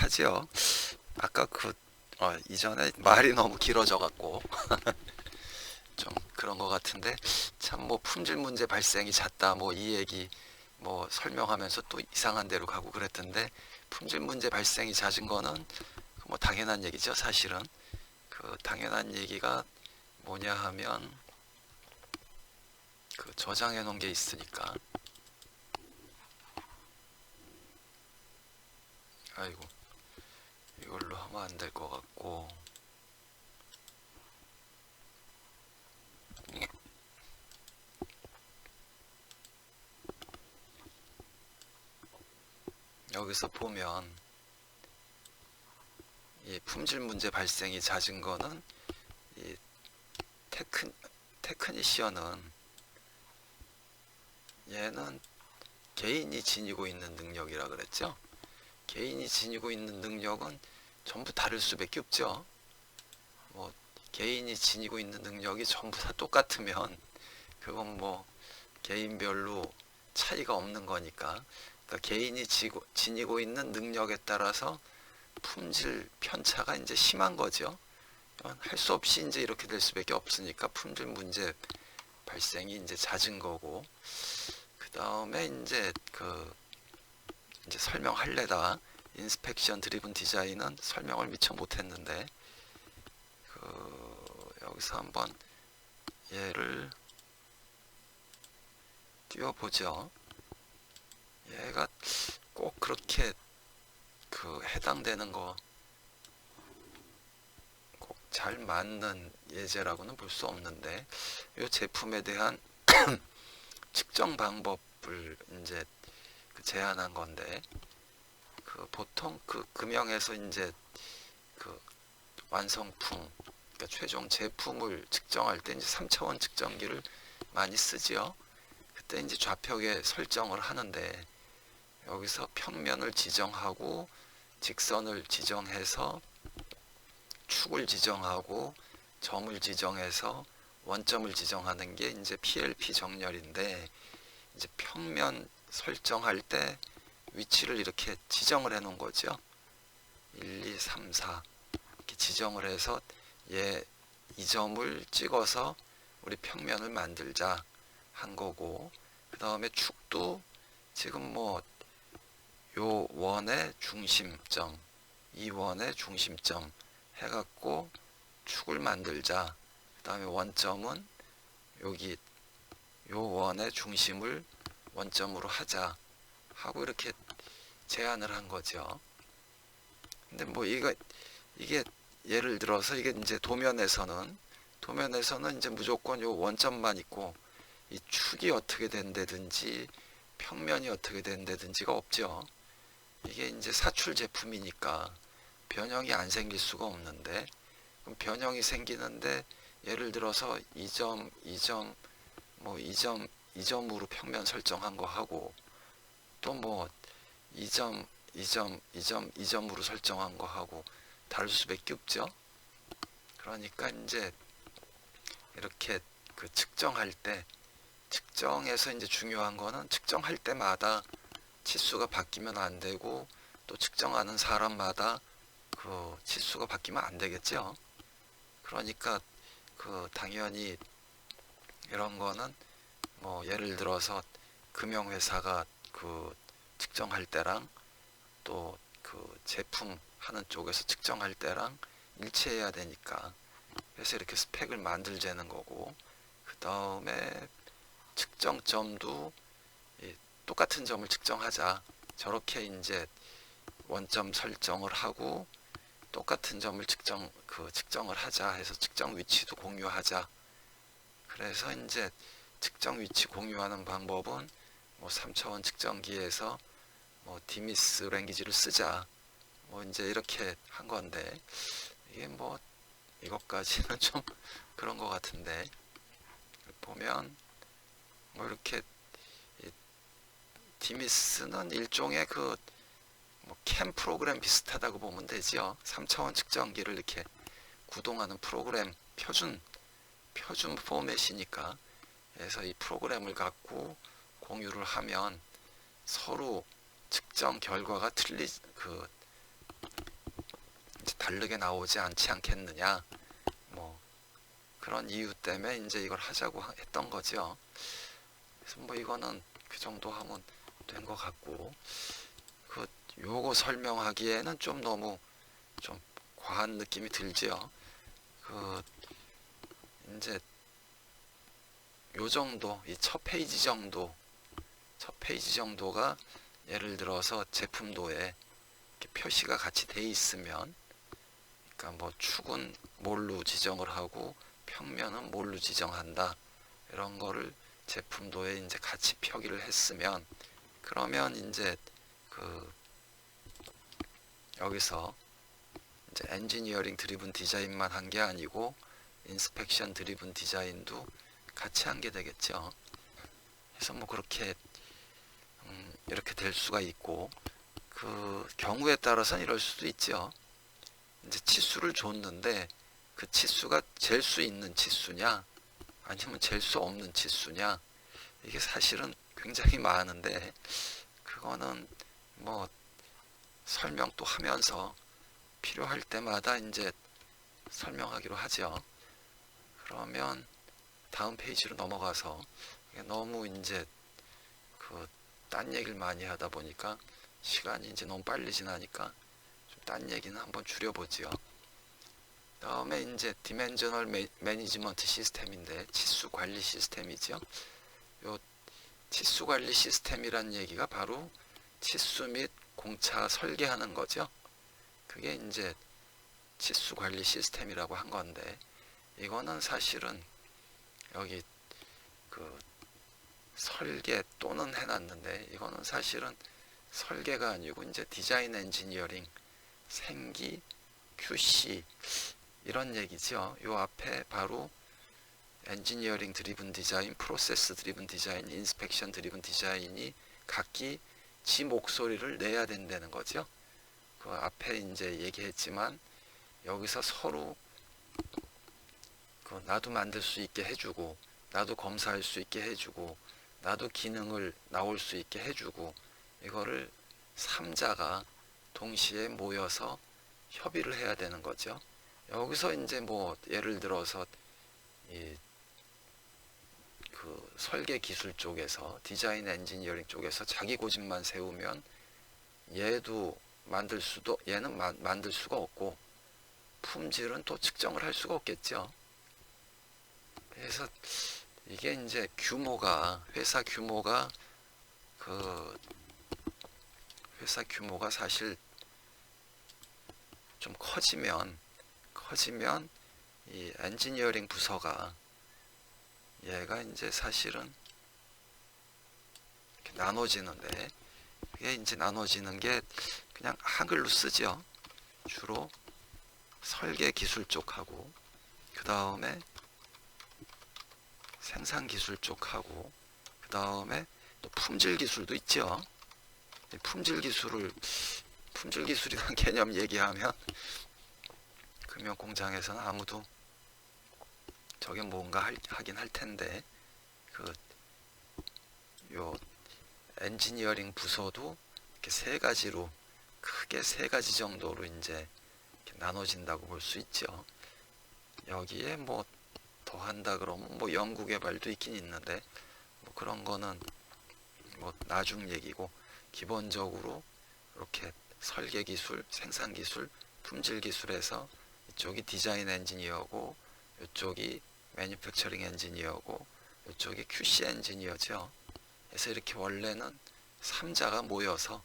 하지요. 아까 이전에 말이 너무 길어져 갖고 좀 그런 것 같은데, 참 뭐 품질 문제 발생이 잦다 뭐 이 얘기 뭐 설명하면서 또 이상한 데로 가고 그랬던데, 품질 문제 발생이 잦은 거는 뭐 당연한 얘기죠. 사실은 그 당연한 얘기가 뭐냐 하면, 그 저장해 놓은 게 있으니까. 아이고, 이걸로 하면 안 될 것 같고. 여기서 보면 이 품질 문제 발생이 잦은 거는, 이 테크니시언은 얘는 개인이 지니고 있는 능력이라 그랬죠. 개인이 지니고 있는 능력은 전부 다를 수밖에 없죠. 뭐 개인이 지니고 있는 능력이 전부 다 똑같으면 그건 뭐 개인별로 차이가 없는 거니까. 그러니까 개인이 지니고 있는 능력에 따라서 품질 편차가 이제 심한 거죠. 할 수 없이 이제 이렇게 될 수밖에 없으니까 품질 문제 발생이 이제 잦은 거고. 그 다음에 이제 이제 설명할래다 인스펙션 드리븐 디자인은 설명을 미처 못했는데, 여기서 한번 얘를 띄워보죠. 얘가 꼭 그렇게 해당되는 거 꼭 잘 맞는 예제라고는 볼 수 없는데, 이 제품에 대한 측정 방법을 이제 제안한 건데, 보통 금형에서 이제 완성품, 그러니까 최종 제품을 측정할 때 이제 3차원 측정기를 많이 쓰지요. 그때 이제 좌표에 설정을 하는데, 여기서 평면을 지정하고 직선을 지정해서 축을 지정하고 점을 지정해서 원점을 지정하는 게 이제 PLP 정렬인데, 이제 평면 설정할 때 위치를 이렇게 지정을 해 놓은 거죠. 1, 2, 3, 4 이렇게 지정을 해서 이 점을 찍어서 우리 평면을 만들자 한 거고, 그 다음에 축도 지금 뭐 요 원의 중심점, 이 원의 중심점 해갖고 축을 만들자. 그 다음에 원점은 여기 요 원의 중심을 원점으로 하자 하고 이렇게 제안을 한 거죠. 근데 뭐 이게 예를 들어서 이게 이제 도면에서는 이제 무조건 요 원점만 있고 이 축이 어떻게 된다든지 평면이 어떻게 된다든지가 없죠. 이게 이제 사출 제품이니까 변형이 안 생길 수가 없는데, 그럼 변형이 생기는데 예를 들어서 2점, 2점, 뭐 2점, 2점으로 평면 설정한 거 하고, 또 뭐 2점, 2점, 2점, 2점으로 설정한 거 하고 다를 수밖에 없죠. 그러니까 이제 이렇게 측정할 때, 측정에서 이제 중요한 거는 측정할 때마다 치수가 바뀌면 안 되고, 또 측정하는 사람마다 치수가 바뀌면 안 되겠죠. 그러니까 당연히 이런 거는 뭐 예를 들어서 금형회사가 측정할 때랑 또 제품 하는 쪽에서 측정할 때랑 일치해야 되니까, 그래서 이렇게 스펙을 만들자는 거고, 그 다음에 측정점도 똑같은 점을 측정하자, 저렇게 이제 원점 설정을 하고 똑같은 점을 측정을 하자 해서 측정 위치도 공유하자. 그래서 이제 측정 위치 공유하는 방법은 뭐 3차원 측정기에서 뭐 디미스 랭귀지를 쓰자, 뭐 이제 이렇게 한 건데, 이게 뭐 이것까지는 좀 그런 것 같은데, 보면 뭐 이렇게 디미스는 일종의 캠 프로그램 비슷하다고 보면 되죠. 3차원 측정기를 이렇게 구동하는 프로그램, 표준 포맷이니까. 그래서 이 프로그램을 갖고 공유를 하면 서로 측정 결과가 다르게 나오지 않지 않겠느냐, 뭐 그런 이유 때문에 이제 이걸 하자고 했던 거죠. 그래서 뭐 이거는 그 정도 하면 된 것 같고, 그 요거 설명하기에는 좀 너무 좀 과한 느낌이 들지요. 그 이제 요 정도, 이 첫 페이지 정도가 예를 들어서 제품도에 이렇게 표시가 같이 돼 있으면, 그러니까 뭐 축은 뭘로 지정을 하고 평면은 뭘로 지정한다, 이런 거를 제품도에 이제 같이 표기를 했으면, 그러면 이제 그 여기서 이제 엔지니어링 드리븐 디자인만 한 게 아니고 인스펙션 드리븐 디자인도 같이 한 게 되겠죠. 그래서 뭐 그렇게 이렇게 될 수가 있고, 그 경우에 따라서는 이럴 수도 있죠. 이제 치수를 줬는데 그 치수가 잴 수 있는 치수냐 아니면 잴 수 없는 치수냐, 이게 사실은 굉장히 많은데, 그거는 뭐 설명 또 하면서 필요할 때마다 이제 설명하기로 하죠. 그러면 다음 페이지로 넘어가서, 너무 이제 그 딴 얘기를 많이 하다 보니까 시간이 이제 너무 빨리 지나니까 좀 딴 얘기는 한번 줄여보지요. 다음에 이제 디멘저널 매니지먼트 시스템인데, 치수 관리 시스템이죠. 요 치수 관리 시스템이란 얘기가 바로 치수 및 공차 설계하는 거죠. 그게 이제 치수 관리 시스템이라고 한 건데, 이거는 사실은 여기 그 설계 또는 해놨는데, 이거는 사실은 설계가 아니고 이제 디자인 엔지니어링, 생기, QC 이런 얘기죠. 요 앞에 바로 엔지니어링 드리븐 디자인, 프로세스 드리븐 디자인, 인스펙션 드리븐 디자인이 각기 지 목소리를 내야 된다는 거죠. 그 앞에 이제 얘기했지만, 여기서 서로 그 나도 만들 수 있게 해주고, 나도 검사할 수 있게 해주고, 나도 기능을 나올 수 있게 해주고, 이거를 3자가 동시에 모여서 협의를 해야 되는 거죠. 여기서 이제 뭐 예를 들어서 그 설계 기술 쪽에서, 디자인 엔지니어링 쪽에서 자기 고집만 세우면 얘는 만들 수가 없고, 품질은 또 측정을 할 수가 없겠죠. 그래서 이게 이제 회사 규모가 사실 좀 커지면 이 엔지니어링 부서가, 얘가 이제 사실은 이렇게 나눠지는데, 이게 이제 나눠지는 게 그냥 한글로 쓰죠. 주로 설계 기술 쪽하고, 그 다음에 생산 기술 쪽하고, 그 다음에 또 품질 기술도 있죠. 품질 기술이라는 개념 얘기하면 금융 공장에서는 아무도 저게 뭔가 하긴 할 텐데, 요 엔지니어링 부서도 이렇게 크게 세 가지 정도로 이제 이렇게 나눠진다고 볼 수 있죠. 여기에 뭐 더 한다 그러면 뭐 연구개발도 있긴 있는데, 뭐 그런 거는 뭐 나중 얘기고, 기본적으로 이렇게 설계 기술, 생산 기술, 품질 기술에서 이쪽이 디자인 엔지니어고, 이쪽이 매니팩처링 엔지니어고, 이쪽이 QC 엔지니어죠. 그래서 이렇게 원래는 3자가 모여서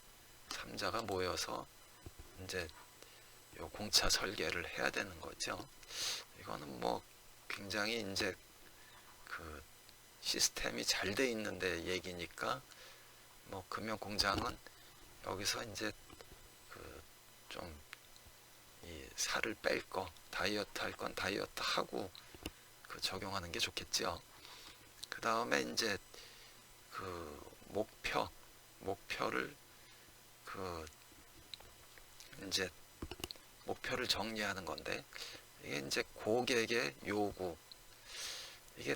이제 요 공차 설계를 해야 되는 거죠. 이거는 뭐 굉장히 이제 그 시스템이 잘 돼 있는데 얘기니까, 뭐 금융 공장은 여기서 이제 그 좀 이 살을 뺄 거, 다이어트 할 건 다이어트 하고 그 적용하는 게 좋겠죠. 그 다음에 이제 그 목표를 이제 목표를 정리하는 건데, 이게 이제 고객의 요구, 이게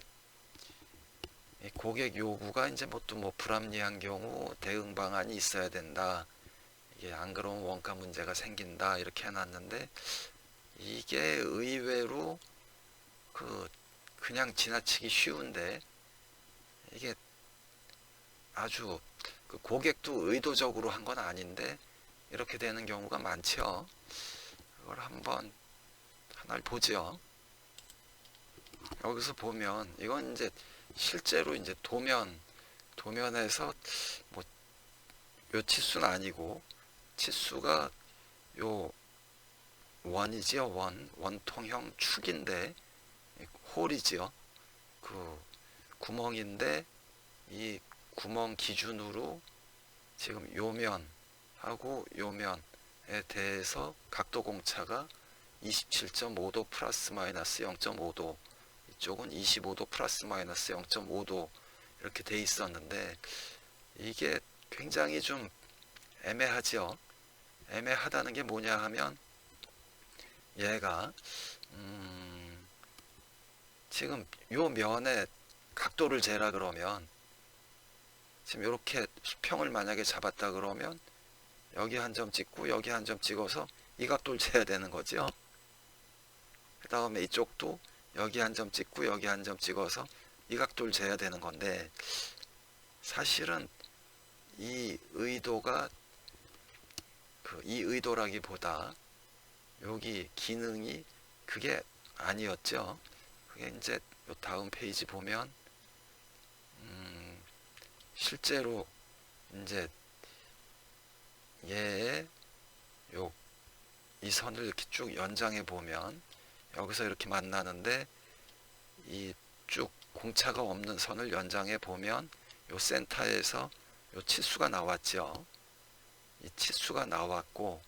고객 요구가 이제 뭐 불합리한 경우 대응 방안이 있어야 된다, 이게 안 그러면 원가 문제가 생긴다, 이렇게 해놨는데, 이게 의외로 그냥 지나치기 쉬운데, 이게 아주 고객도 의도적으로 한 건 아닌데 이렇게 되는 경우가 많죠. 그걸 한번 하나를 보죠. 여기서 보면 이건 이제 실제로 이제 도면에서 뭐 요 치수는 아니고, 치수가 요 원이지요. 원통형 축인데 홀이지요. 그 구멍인데 이 구멍 기준으로 지금 요면하고 요면에 대해서 각도 공차가 27.5도 플러스 마이너스 0.5도, 이쪽은 25도 플러스 마이너스 0.5도 이렇게 돼 있었는데, 이게 굉장히 좀 애매하죠. 애매하다는 게 뭐냐 하면, 얘가 지금 요 면에 각도를 재라 그러면, 지금 이렇게 수평을 만약에 잡았다 그러면 여기 한 점 찍고 여기 한 점 찍어서 이 각도를 재야 되는 거죠. 그 다음에 이쪽도 여기 한 점 찍고 여기 한 점 찍어서 이 각도를 재야 되는 건데, 사실은 이 의도가 이 의도라기보다 여기 기능이 그게 아니었죠. 그게 이제 요 다음 페이지 보면 실제로 이제 얘의 이 선을 이렇게 쭉 연장해 보면 여기서 이렇게 만나는데, 이 쭉 공차가 없는 선을 연장해 보면 요 센터에서 요 치수가 나왔죠. 이 치수가 나왔고,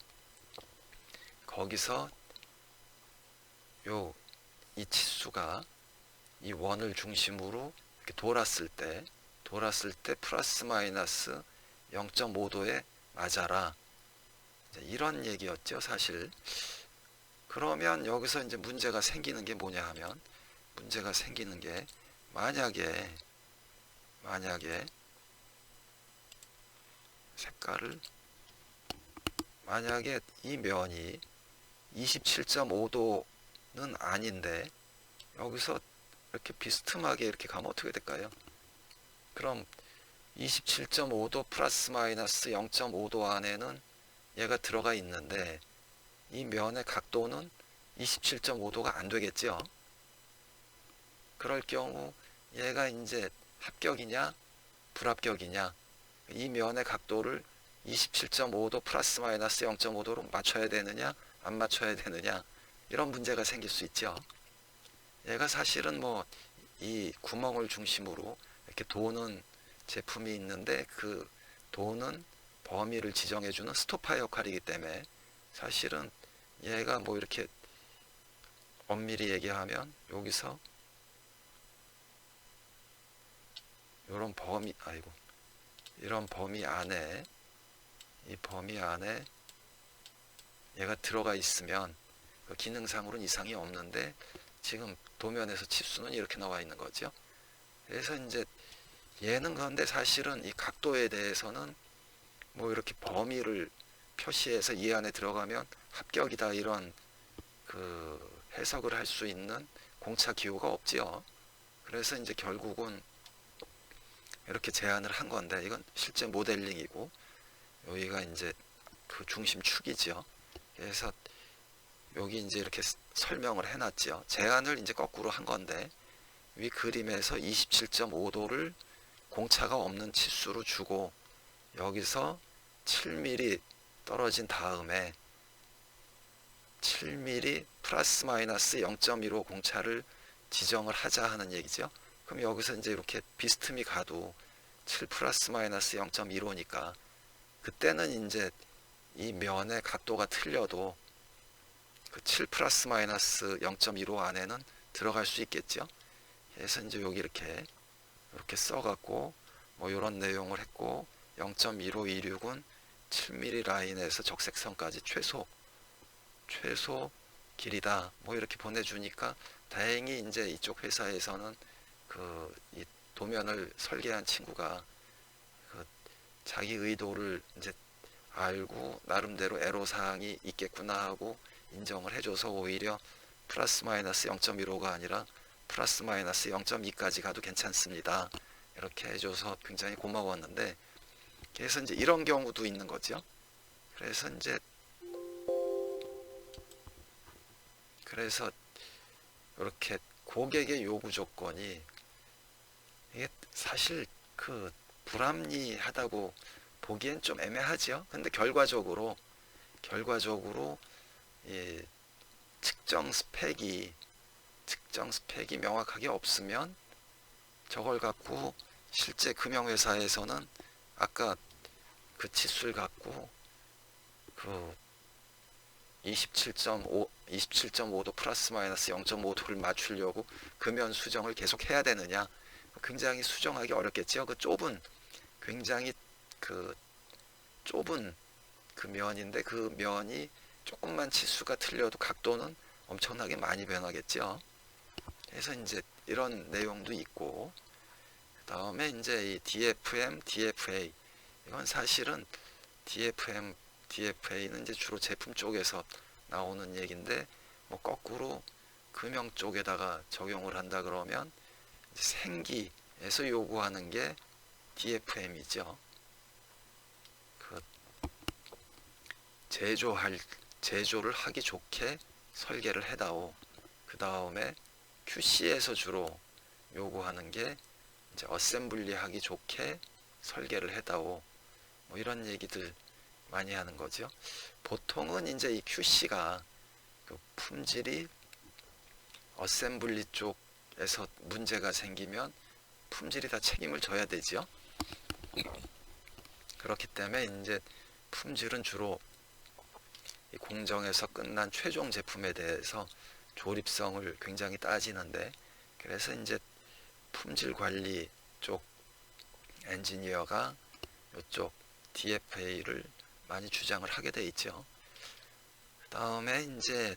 거기서 이 치수가 이 원을 중심으로 이렇게 돌았을 때 플러스 마이너스 0.5도에 맞아라, 이런 얘기였죠, 사실. 그러면 여기서 이제 문제가 생기는 게 뭐냐 하면, 문제가 생기는 게 만약에 색깔을, 만약에 이 면이 27.5도는 아닌데 여기서 이렇게 비스듬하게 이렇게 가면 어떻게 될까요? 그럼 27.5도 플러스 마이너스 0.5도 안에는 얘가 들어가 있는데 이 면의 각도는 27.5도가 안 되겠죠. 그럴 경우 얘가 이제 합격이냐 불합격이냐, 이 면의 각도를 27.5도 플러스 마이너스 0.5도로 맞춰야 되느냐 안 맞춰야 되느냐, 이런 문제가 생길 수 있죠. 얘가 사실은 뭐 이 구멍을 중심으로 이렇게 도는 제품이 있는데, 그 도는 범위를 지정해주는 스토퍼 역할이기 때문에 사실은 얘가 뭐 이렇게 엄밀히 얘기하면 여기서 이런 범위 안에, 이 범위 안에 얘가 들어가 있으면 그 기능상으로는 이상이 없는데, 지금 도면에서 치수는 이렇게 나와 있는 거죠. 그래서 이제 얘는 그런데 사실은 이 각도에 대해서는 뭐 이렇게 범위를 표시해서 이 안에 들어가면 합격이다, 이런 해석을 할 수 있는 공차 기호가 없지요. 그래서 이제 결국은 이렇게 제안을 한 건데, 이건 실제 모델링이고 여기가 이제 그 중심축이죠. 그래서 여기 이제 이렇게 설명을 해놨죠. 제안을 이제 거꾸로 한 건데, 위 그림에서 27.5도를 공차가 없는 치수로 주고 여기서 7mm 떨어진 다음에 7mm 플러스 마이너스 0.15 공차를 지정을 하자 하는 얘기죠. 그럼 여기서 이제 이렇게 비스듬히 가도 7 플러스 마이너스 0.15니까 그때는 이제 이 면의 각도가 틀려도 그 7 플러스 마이너스 0.15 안에는 들어갈 수 있겠죠. 그래서 이제 여기 이렇게 써갖고 뭐 이런 내용을 했고, 0.1526은 7mm 라인에서 적색선까지 최소 길이다, 뭐 이렇게 보내주니까 다행히 이제 이쪽 회사에서는 이 도면을 설계한 친구가 자기 의도를 이제 알고 나름대로 애로사항이 있겠구나 하고 인정을 해줘서 오히려 플러스 마이너스 0.15가 아니라 플러스 마이너스 0.2까지 가도 괜찮습니다. 이렇게 해줘서 굉장히 고마웠는데, 그래서 이제 이런 경우도 있는 거죠. 그래서 이렇게 고객의 요구 조건이 이게 사실 그 불합리하다고 보기엔 좀 애매하죠. 근데 결과적으로 이 측정 스펙이 명확하게 없으면 저걸 갖고 실제 금융회사에서는 아까 그 치수를 갖고 그 27.5도 플러스 마이너스 0.5도를 맞추려고 금연 수정을 계속 해야 되느냐, 굉장히 수정하기 어렵겠죠. 굉장히 그 좁은 그 면인데, 그 면이 조금만 치수가 틀려도 각도는 엄청나게 많이 변하겠죠. 그래서 이제 이런 내용도 있고, 그 다음에 이제 이 DFM, DFA, 이건 사실은 DFA는 이제 주로 제품 쪽에서 나오는 얘기인데, 뭐 거꾸로 금융 쪽에다가 적용을 한다 그러면 생기에서 요구하는 게 DFM이죠. 그 제조를 하기 좋게 설계를 해다오. 그 다음에 QC에서 주로 요구하는 게 이제 어셈블리 하기 좋게 설계를 해다오. 뭐 이런 얘기들 많이 하는 거죠. 보통은 이제 이 QC가 그 품질이 어셈블리 쪽에서 문제가 생기면 품질이 다 책임을 져야 되죠. 그렇기 때문에 이제 품질은 주로 이 공정에서 끝난 최종 제품에 대해서 조립성을 굉장히 따지는데, 그래서 이제 품질 관리 쪽 엔지니어가 이쪽 DFA를 많이 주장을 하게 돼 있죠. 그 다음에 이제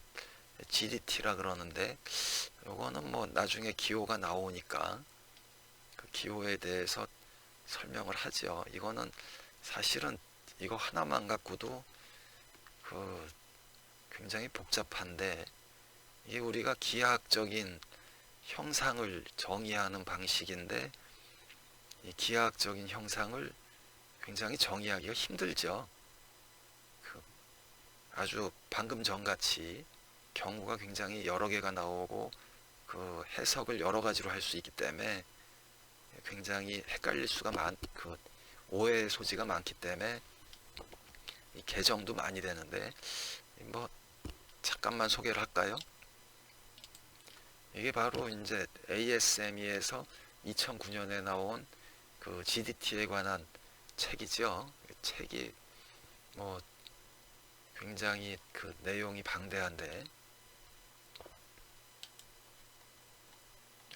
GDT라 그러는데, 요거는 뭐 나중에 기호가 나오니까 그 기호에 대해서 설명을 하죠. 이거는 사실은 이거 하나만 갖고도 그 굉장히 복잡한데, 이게 우리가 기하학적인 형상을 정의하는 방식인데, 이 기하학적인 형상을 굉장히 정의하기가 힘들죠. 아주 방금 전같이 경우가 굉장히 여러 개가 나오고 그 해석을 여러 가지로 할 수 있기 때문에 굉장히 헷갈릴 수가 오해의 소지가 많기 때문에 이 개정도 많이 되는데, 뭐 잠깐만 소개를 할까요? 이게 바로 이제 ASME에서 2009년에 나온 그 GDT에 관한 책이죠. 책이 뭐 굉장히 그 내용이 방대한데,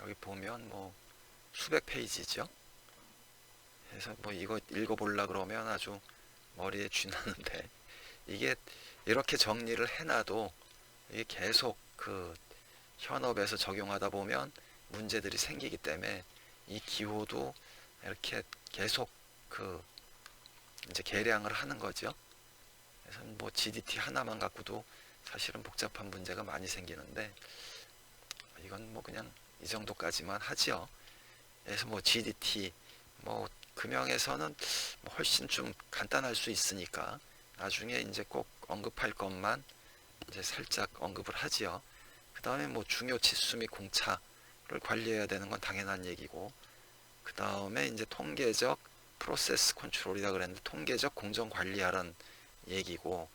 여기 보면 뭐 수백 페이지죠. 그래서 뭐 이거 읽어보려 그러면 아주 머리에 쥐나는데, 이게 이렇게 정리를 해놔도 이게 계속 그 현업에서 적용하다 보면 문제들이 생기기 때문에 이 기호도 이렇게 계속 그 이제 계량을 하는 거죠. 그래서 뭐 GDT 하나만 갖고도 사실은 복잡한 문제가 많이 생기는데, 이건 뭐 그냥 이 정도까지만 하죠. 그래서 뭐 GDT 뭐 금형에서는 뭐 훨씬 좀 간단할 수 있으니까 나중에 이제 꼭 언급할 것만 이제 살짝 언급을 하지요. 그 다음에 뭐 중요 치수 및 공차를 관리해야 되는 건 당연한 얘기고, 그 다음에 이제 통계적 프로세스 컨트롤이라 그랬는데 통계적 공정 관리하라는 얘기고,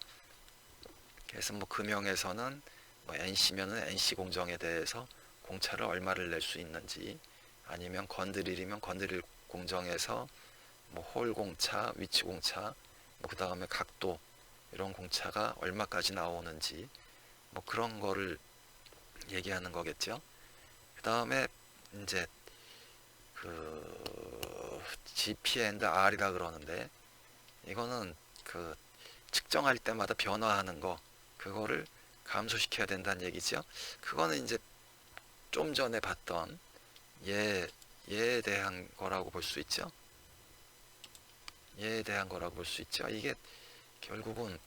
그래서 뭐 금형에서는 뭐 NC면은 NC 공정에 대해서 공차를 얼마를 낼 수 있는지, 아니면 건드릴이면 건드릴 공정에서 뭐 홀 공차, 위치 공차, 뭐 그 다음에 각도 이런 공차가 얼마까지 나오는지 뭐 그런 거를 얘기하는 거겠죠. 그 다음에 이제 그 GP&R이라 그러는데, 이거는 그 측정할 때마다 변화하는 거, 그거를 감소시켜야 된다는 얘기죠. 그거는 이제 좀 전에 봤던 얘에 대한 거라고 볼 수 있죠. 얘에 대한 거라고 볼 수 있죠. 이게 결국은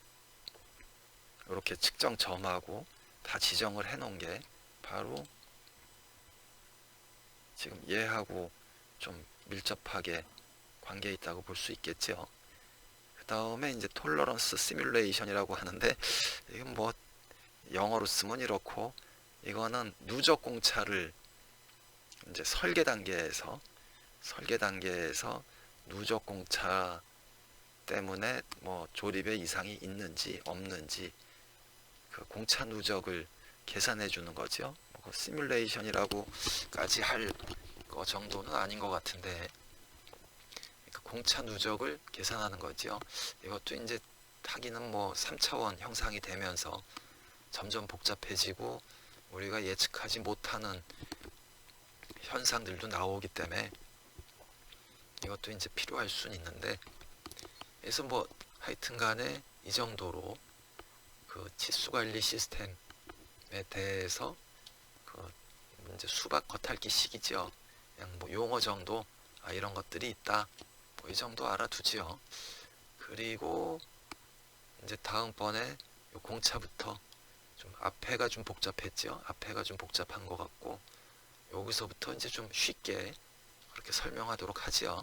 이렇게 측정 점하고 다 지정을 해 놓은 게 바로 지금 얘하고 좀 밀접하게 관계 있다고 볼 수 있겠죠. 그 다음에 이제 톨러런스 시뮬레이션이라고 하는데, 이건 뭐 영어로 쓰면 이렇고, 이거는 누적 공차를 이제 설계 단계에서 누적 공차 때문에 뭐 조립에 이상이 있는지 없는지 그 공차 누적을 계산해 주는 거죠. 뭐 시뮬레이션이라고까지 할 거 정도는 아닌 것 같은데, 그 공차 누적을 계산하는 거죠. 이것도 이제 하기는 뭐 3차원 형상이 되면서 점점 복잡해지고 우리가 예측하지 못하는 현상들도 나오기 때문에 이것도 이제 필요할 수는 있는데, 그래서 뭐 하여튼 간에 이 정도로 그 치수 관리 시스템에 대해서 그 이제 수박 겉핥기식이죠. 그냥 뭐 용어 정도, 이런 것들이 있다, 뭐 이 정도 알아두지요. 그리고 이제 다음번에 요 공차부터 좀 앞에가 좀 복잡했죠. 앞에가 좀 복잡한 것 같고, 여기서부터 이제 좀 쉽게 그렇게 설명하도록 하지요.